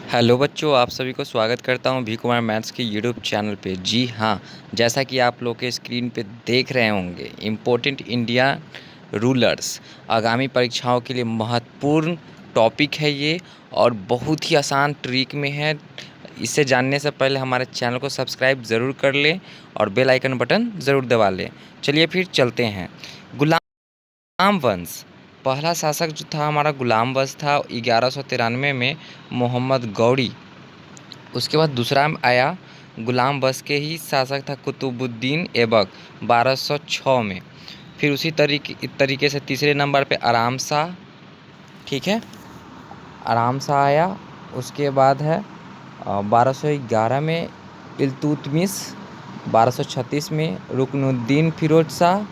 Hello बच्चों, आप सभी को स्वागत करता हूं भी कुमार मैथ्स के यूट्यूब चैनल पे। जी हाँ, जैसा कि आप लोग के स्क्रीन पे देख रहे होंगे, इम्पोर्टेंट इंडिया रूलर्स आगामी परीक्षाओं के लिए महत्वपूर्ण टॉपिक है ये और बहुत ही आसान ट्रिक में है। इसे जानने से पहले हमारे चैनल को सब्सक्राइब ज़रूर कर लें और बेल आइकन बटन ज़रूर दबा लें। चलिए फिर चलते हैं। गुलाम वंश, पहला शासक जो था हमारा गुलाम वंश था 1193 में मोहम्मद गौरी। उसके बाद दूसरा आया गुलाम वंश के ही शासक था कुतुबुद्दीन ऐबक 1206 में। फिर उसी तरीके से तीसरे नंबर पे आराम शाह, ठीक है, आराम शाह आया। उसके बाद है 1211 में इल्तुतमिश, 1236 में रुकनुद्दीन फिरोज शाह,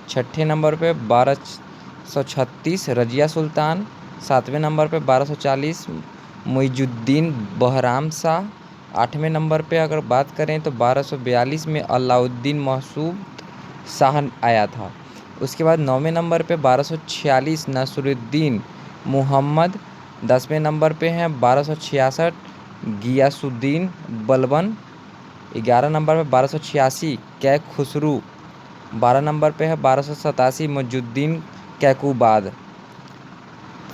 छठे नंबर पे 1236 रजिया सुल्तान, सातवें नंबर पे 1240 मुइजुद्दीन बहराम शाह, आठवें नंबर पे अगर बात करें तो 1242 में अलाउद्दीन महसूद शाह आया था। उसके बाद नौवें नंबर पे 1246 नसरुद्दीन मुहम्मद, 10वें नंबर पे हैं 1266 गियासुद्दीन बलबन, 11 नंबर पे 1286 कैक खुसरू, 12 नंबर पे है 1287 मजुद्दीन कैकुबाद,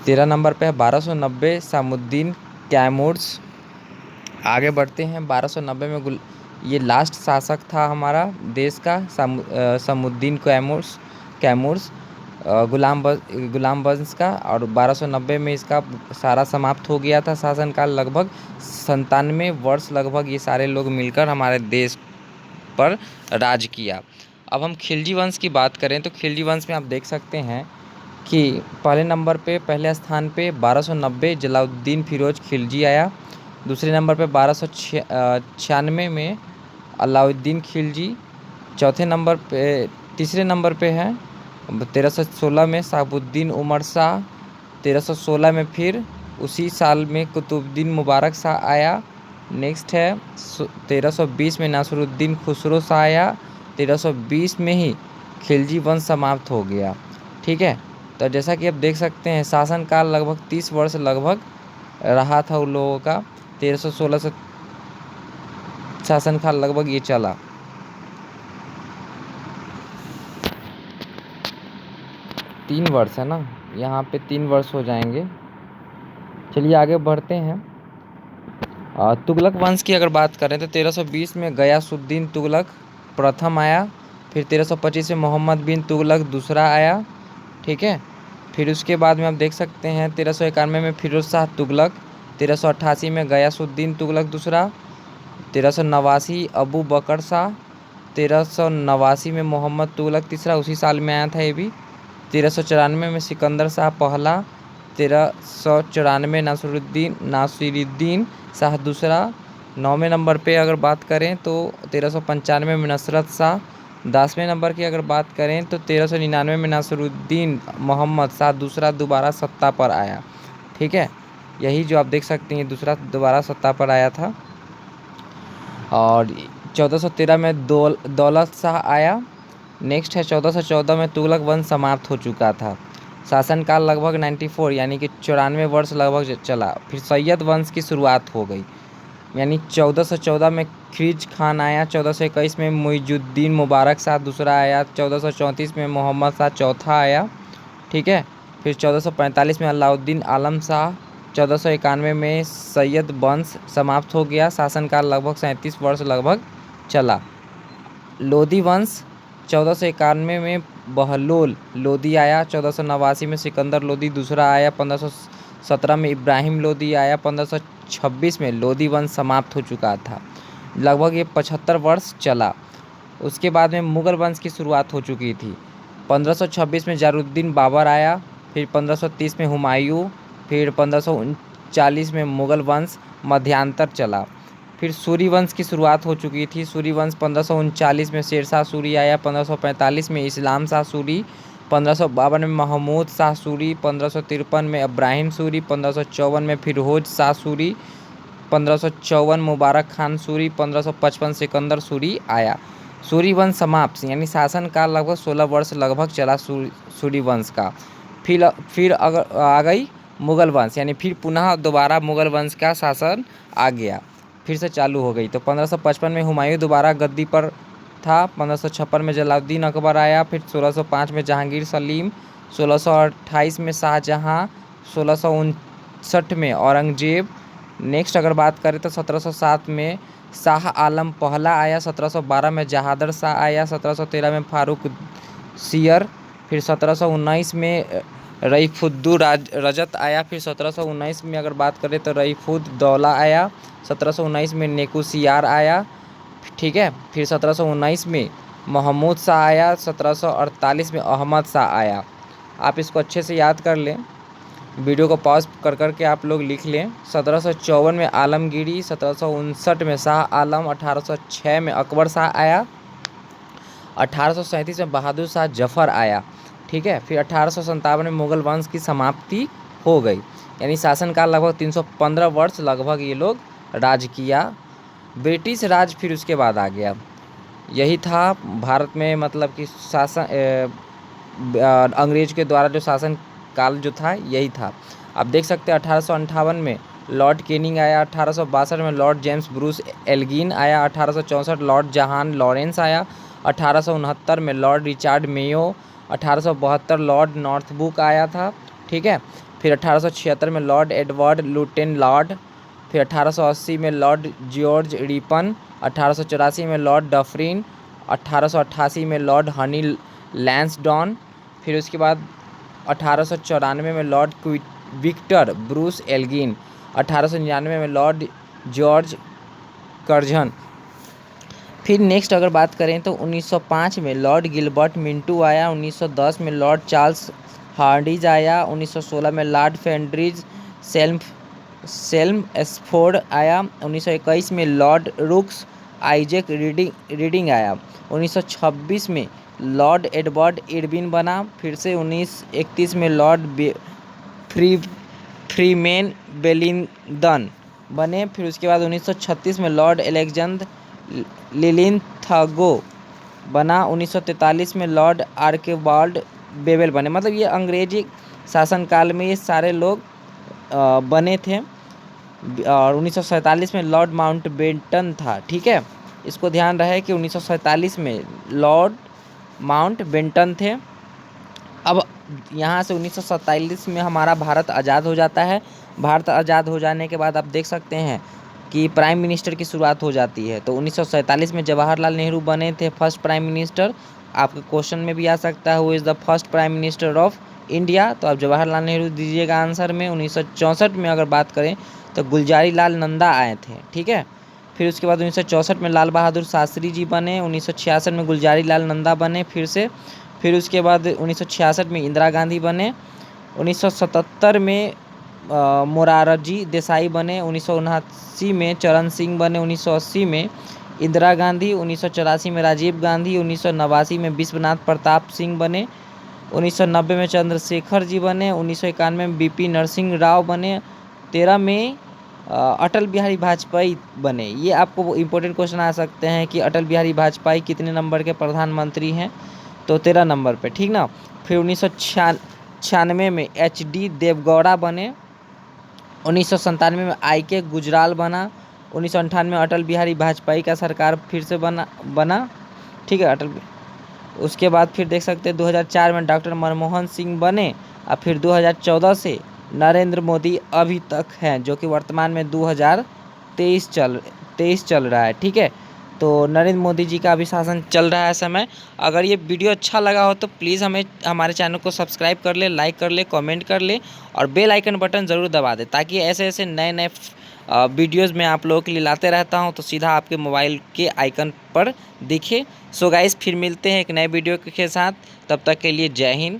13 नंबर पे है 1290 सामुद्दीन कैमूर्स। आगे बढ़ते हैं 1290 में ये लास्ट शासक था हमारा देश का सामुद्दीन कैमूर्स गुलाम वंश का, और 1290 में इसका सारा समाप्त हो गया था शासनकाल। लगभग 97 वर्ष लगभग ये सारे लोग मिलकर हमारे देश पर राज किया। अब हम खिलजी वंश की बात करें तो खिलजी वंश में आप देख सकते हैं कि पहले नंबर पे पहले स्थान पे 1290 जलालुद्दीन फिरोज खिलजी आया। दूसरे नंबर पे 1296 में अलाउद्दीन खिलजी। चौथे नंबर पे तीसरे नंबर पे है 1316 में शहाबुद्दीन उमर शाह। 1316 में फिर उसी साल में कुतुबुद्दीन मुबारक शाह आया। नेक्स्ट है 1320 में नासरुद्दीन खुसरो शाह आया। 1320 में ही खिलजी वंश समाप्त हो गया। ठीक है, तो जैसा कि आप देख सकते हैं शासनकाल लगभग 30 वर्ष लगभग रहा था उन लोगों का। 1316 से शासनकाल लगभग ये चला। तीन वर्ष है ना, यहाँ पे 3 वर्ष हो जाएंगे। चलिए आगे बढ़ते हैं। तुगलक वंश की अगर बात करें तो 1320 में गयासुद्दीन तुगलक प्रथम आया। फिर 1325 में मोहम्मद बिन तुगलक दूसरा आया। ठीक है, फिर उसके बाद में आप देख सकते हैं 1391 में फिरोज शाह तुगलक, 1388 में गयासुद्दीन तुगलक दूसरा, 1389 अबू बकर शाह, 1389 में मोहम्मद तुगलक तीसरा, उसी साल में आया था ये भी। 1394 में सिकंदर शाह पहला, 1394 नासिरुद्दीन शाह दूसरा। 9वें नंबर पे अगर बात करें तो 1395 में नसरत शाह। 10वें नंबर की अगर बात करें तो 1399 में नासिरुद्दीन मोहम्मद शाह दूसरा दोबारा सत्ता पर आया। ठीक है, यही जो आप देख सकते हैं दूसरा दोबारा सत्ता पर आया था। और 1413 में दौलत शाह आया। नेक्स्ट है 1414 में तुगलक वंश समाप्त हो चुका था। शासनकाल लगभग 94 यानी कि 94 वर्ष लगभग चला। फिर सैयद वंश की शुरुआत हो गई, यानी 1414 में खिज खान आया। 1421 में मुइजुद्दीन मुबारक शाह दूसरा आया। 1434 में मोहम्मद शाह चौथा आया। ठीक है, फिर 1445 में अलाउद्दीन आलम शाह। 1491 में सैयद वंश समाप्त हो गया। शासनकाल लगभग 37 वर्ष लगभग चला। लोधी वंश 1491 में बहलोल लोधी आया। 1489 में सिकंदर लोधी दूसरा आया। 1517 में इब्राहिम लोधी आया। 1526 में लोधी वंश समाप्त हो चुका था। लगभग ये 75 वर्ष चला। उसके बाद में मुग़ल वंश की शुरुआत हो चुकी थी। 1526 में जलालुद्दीन बाबर आया। फिर 1530 में हुमायूं। फिर 1539 में मुग़ल वंश मध्यांतर चला। फिर सूरी वंश की शुरुआत हो चुकी थी। सूरी वंश 1539 में शेरशाह सूरी आया। 1545 में इस्लाम शाह सूरी। 1552 में महमूद शाह सूरी। 1553 में इब्राहिम सूरी। 1554 में फिरोज शाह सूरी। 1554 मुबारक खान सूरी। 1555 सिकंदर सूरी आया। सूरी वंश समाप्त, यानी शासनकाल लगभग 16 वर्ष लगभग चला सूरी वंश का। फिर अगर आ गई मुगल वंश, यानी फिर पुनः दोबारा मुगल वंश का शासन आ गया, फिर से चालू हो गई। तो 1555 में हुमायूं दोबारा गद्दी पर था। 1556 में जलालुद्दीन अकबर आया। फिर 1605 में जहांगीर सलीम, 1628 में शाहजहां, 1659 में औरंगजेब। नेक्स्ट अगर बात करें तो 1707 में शाह आलम पहला आया। 1712 में जहादर शाह आया। 1713 में फारूक सियर। फिर 1719 में रईफुद्दुर रजत आया। फिर 1719 में अगर बात करें तो रईफुद दौला आया। 1719 में नेकुसियार आया, ठीक है। फिर 1719 में महमूद शाह आया। 1748 में अहमद शाह आया। आप इसको अच्छे से याद कर लें, वीडियो को पॉज कर के आप लोग लिख लें। 1754 में आलमगीरी। 1759 में शाह आलम। 1806 में अकबर शाह आया। 1837 में बहादुर शाह जफ़र आया, ठीक है। फिर 1857 में मुगल वंश की समाप्ति हो गई, यानी शासनकाल लगभग 315 वर्ष लगभग ये लोग राज किया। ब्रिटिश राज फिर उसके बाद आ गया। यही था भारत में, मतलब कि शासन अंग्रेज के द्वारा जो शासन काल जो था यही था। आप देख सकते हैं 1858 में लॉर्ड कैनिंग आया। 1862 में लॉर्ड जेम्स ब्रूस एल्गिन आया। 1864 लॉर्ड जहान लॉरेंस आया। 1869 में Lord Richard Mayo. 1872 Lord Northbrook आया था, ठीक है। फिर 1876 में लॉर्ड एडवर्ड लुटेन लॉर्ड। फिर 1880 में लॉर्ड जॉर्ज रिपन। 1884 में लॉर्ड डफरिन। 1888 में लॉर्ड हनी लैंसडॉन। फिर उसके बाद 1894 में लॉर्ड विक्टर ब्रूस एल्गिन। 1899 में लॉर्ड जॉर्ज कर्जन। फिर नेक्स्ट अगर बात करें तो 1905 में लॉर्ड गिलबर्ट मिंटू आया। 1910 में लॉर्ड चार्ल्स हार्डिंज आया। 1916 में लॉर्ड फेडरिक सेल्मस्फोर्ड आया। 1921 में लॉर्ड रुक्स आइजैक रीडिंग आया। 1926 में लॉर्ड एडवर्ड इरविन बना। फिर से 1931 में लॉर्ड फ्रीमेन वेलिंगटन बने। फिर उसके बाद 1936 में लॉर्ड एलेक्जेंडर लिलिंथगो बना। 1943 में लॉर्ड आर्केबाल्ड बेबल बने। मतलब ये अंग्रेजी शासनकाल में ये सारे लोग बने थे। और 1947 में लॉर्ड माउंटबेटन था, ठीक है। इसको ध्यान रहे कि 1947 में लॉर्ड माउंटबेटन थे। अब यहाँ से 1947 में हमारा भारत आज़ाद हो जाता है। भारत आज़ाद हो जाने के बाद आप देख सकते हैं कि प्राइम मिनिस्टर की शुरुआत हो जाती है। तो 1947 में जवाहरलाल नेहरू बने थे फर्स्ट प्राइम मिनिस्टर। आपके क्वेश्चन में भी आ सकता है who is the first prime minister of India, तो आप जवाहरलाल नेहरू दीजिएगा आंसर में। 1964 में अगर बात करें तो गुलजारी लाल नंदा आए थे, ठीक है। फिर उसके बाद 1964 में लाल बहादुर शास्त्री जी बने। 1966 में गुलजारी लाल नंदा बने फिर उसके बाद 1966 में इंदिरा गांधी बने। 1977 में मोरारजी देसाई बने। 1979 में चरण सिंह बने। 1980 में इंदिरा गांधी। 1984 में राजीव गांधी। 1989 में विश्वनाथ प्रताप सिंह बने। 1990 में चंद्रशेखर जी बने। 1991 में बीपी नरसिंह राव बने। 13 में अटल बिहारी वाजपेयी बने। ये आपको इम्पोर्टेंट क्वेश्चन आ सकते हैं कि अटल बिहारी वाजपेयी कितने नंबर के प्रधानमंत्री हैं, तो 13 नंबर पे, ठीक ना। फिर 1996 में HD देवगौड़ा बने। 1997 में IK गुजराल बना। 1998 में अटल बिहारी वाजपेयी का सरकार फिर से बना, ठीक है। उसके बाद फिर देख सकते हैं 2004 में डॉक्टर मनमोहन सिंह बने। और फिर 2014 से नरेंद्र मोदी अभी तक हैं, जो कि वर्तमान में 2023 चल रहा है, ठीक है। तो नरेंद्र मोदी जी का अभी शासन चल रहा है समय। अगर ये वीडियो अच्छा लगा हो तो प्लीज़ हमारे चैनल को सब्सक्राइब कर ले, लाइक कर ले, कमेंट कर ले और बेल आइकन बटन ज़रूर दबा दे, ताकि ऐसे ऐसे नए नए वीडियोज़ मैं आप लोगों के लिए लाते रहता हूं तो सीधा आपके मोबाइल के आइकन पर दिखे। सो गाइस, फिर मिलते हैं एक नए वीडियो के साथ। तब तक के लिए जय हिंद,